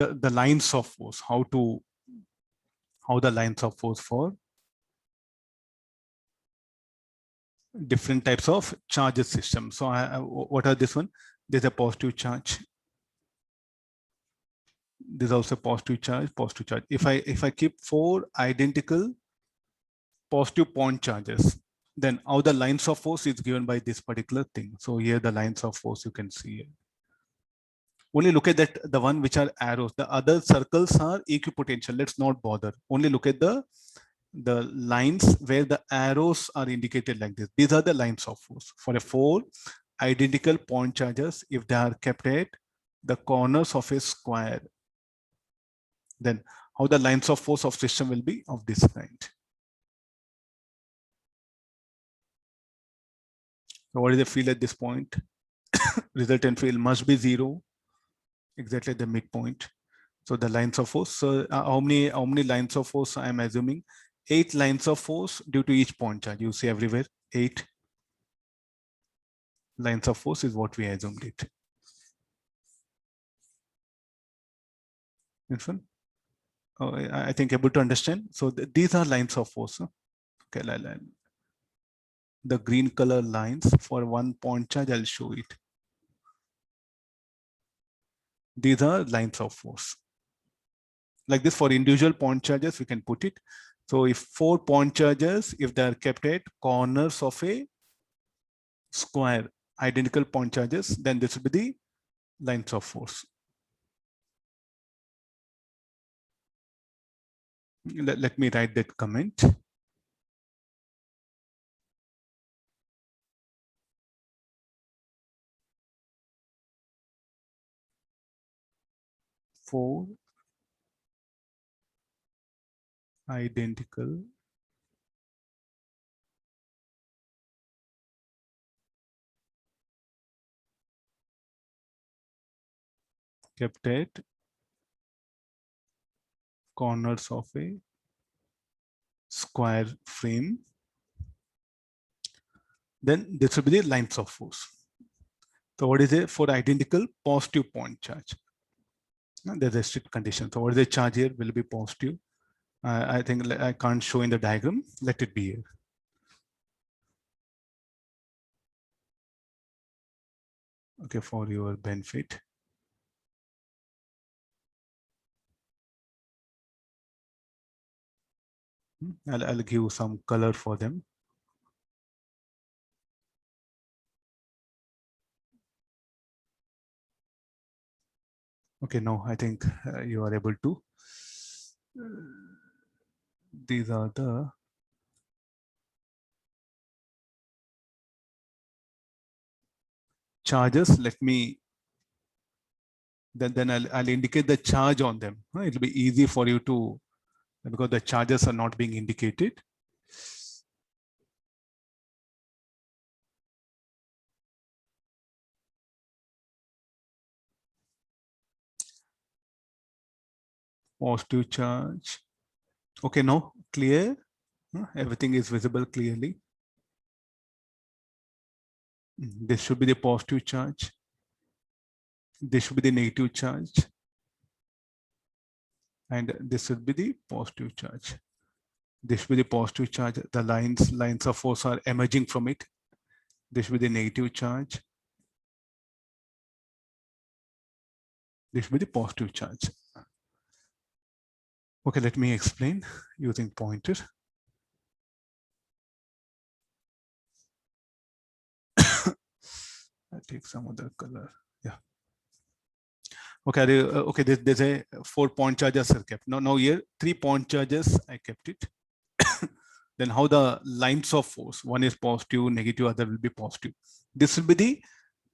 the lines of force, how the lines of force for different types of charges system. So what are this one? There's a positive charge. There's also positive charge, positive charge. If I keep 4 identical positive point charges, then how the lines of force is given by this particular thing. So here the lines of force you can see. Only look at that, the one which are arrows. The other circles are equipotential. Let's not bother. Only look at the lines where the arrows are indicated like this. These are the lines of force for a 4 identical point charges. If they are kept at the corners of a square, then how the lines of force of system will be of this kind. So what is the field at this point? Resultant field must be 0, exactly at the midpoint. So the lines of force. So how many lines of force I am assuming? 8 lines of force due to each point charge. You see everywhere 8 lines of force is what we assumed it. Oh, I think able to understand. So these are lines of force. Okay, the green color lines for one point charge, I'll show it. These are lines of force. Like this for individual point charges, we can put it. So if 4 point charges, if they are kept at corners of a square, identical point charges, then this will be the lines of force. Let me write that comment. Four identical kept at corners of a square frame, then this will be the lines of force. So what is it for identical positive point charge? There's a strict condition. So what is the charge here will be positive. I think I can't show in the diagram. Let it be here. Okay, for your benefit. I'll give some color for them. Okay, no, I think you are able to. These are the charges. Let me, then I'll indicate the charge on them. It'll be easy for you to, because the charges are not being indicated. Positive charge. Okay, no, clear. Everything is visible clearly. This should be the positive charge. This should be the negative charge. And this should be the positive charge. This should be the positive charge. The lines of force are emerging from it. This should be the negative charge. This should be the positive charge. Okay, let me explain using pointer. I'll take some other color. Yeah. Okay, okay. There's a 4 point charges are kept. Now here 3 point charges I kept it. Then how the lines of force? One is positive, negative, other will be positive. This will be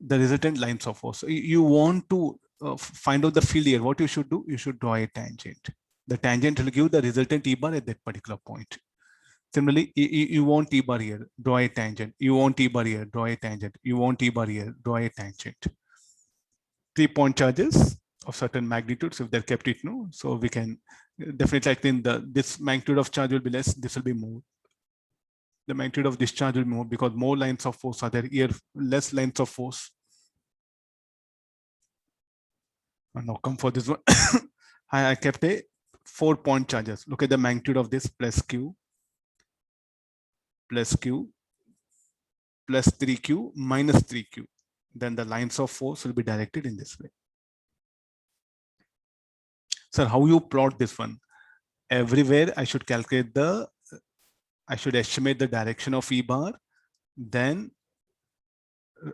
the resultant lines of force. You want to find out the field here. What you should do? You should draw a tangent. The tangent will give the resultant E bar at that particular point. Similarly, you want E bar here, draw a tangent. You want E bar here, draw a tangent. You want E bar here, draw a tangent. 3 point charges of certain magnitudes, if they're kept it, no. So we can definitely, I think this magnitude of charge will be less, this will be more. The magnitude of discharge will be more because more lines of force are there. Here, less lines of force. And now come for this one. I kept a 4-point charges. Look at the magnitude of this: plus Q, plus Q, plus 3Q, minus 3Q. Then the lines of force will be directed in this way. Sir, how you plot this one? Everywhere I should calculate I should estimate the direction of E bar. Then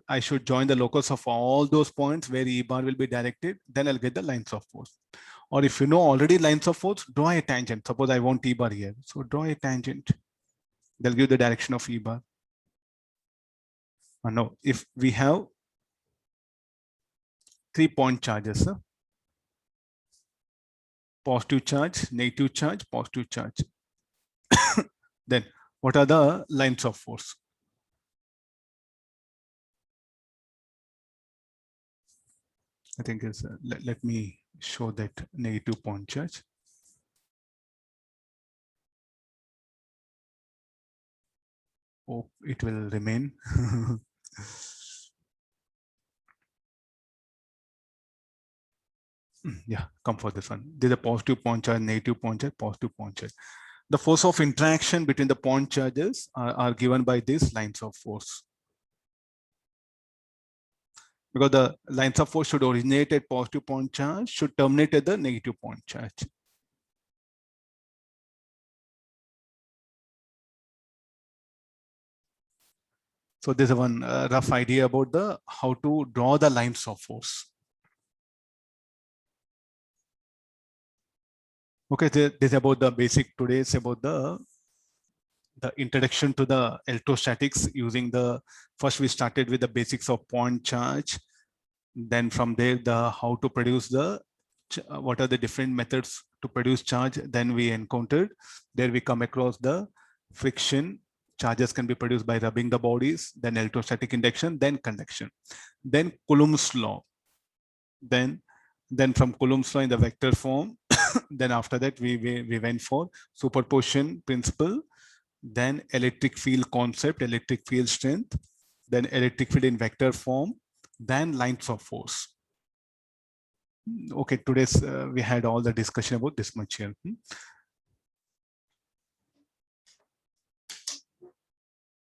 I should join the locus of all those points where E bar will be directed. Then I'll get the lines of force. Or if you know already lines of force, draw a tangent. Suppose I want E bar here. So draw a tangent. They'll give the direction of E bar. No, if we have 3-point charges, positive charge, negative charge, positive charge. Then what are the lines of force? I think it's, let me show that negative point charge. Oh, it will remain. Yeah, come for this one. There's a positive point charge, negative point charge, positive point charge. The force of interaction between the point charges are given by these lines of force. Because the lines of force should originate at positive point charge, should terminate at the negative point charge. So there's one rough idea about how to draw the lines of force. Okay, this is about the basic. Today is about the introduction to the electrostatics using first we started with the basics of point charge. Then from there, how to produce what are the different methods to produce charge. Then we encountered, there we come across the friction. Charges can be produced by rubbing the bodies, then electrostatic induction, then conduction, then Coulomb's law. Then from Coulomb's law in the vector form, then after that we went for superposition principle, then electric field concept, electric field strength, then electric field in vector form, then lines of force. Okay, today's we had all the discussion about this much here.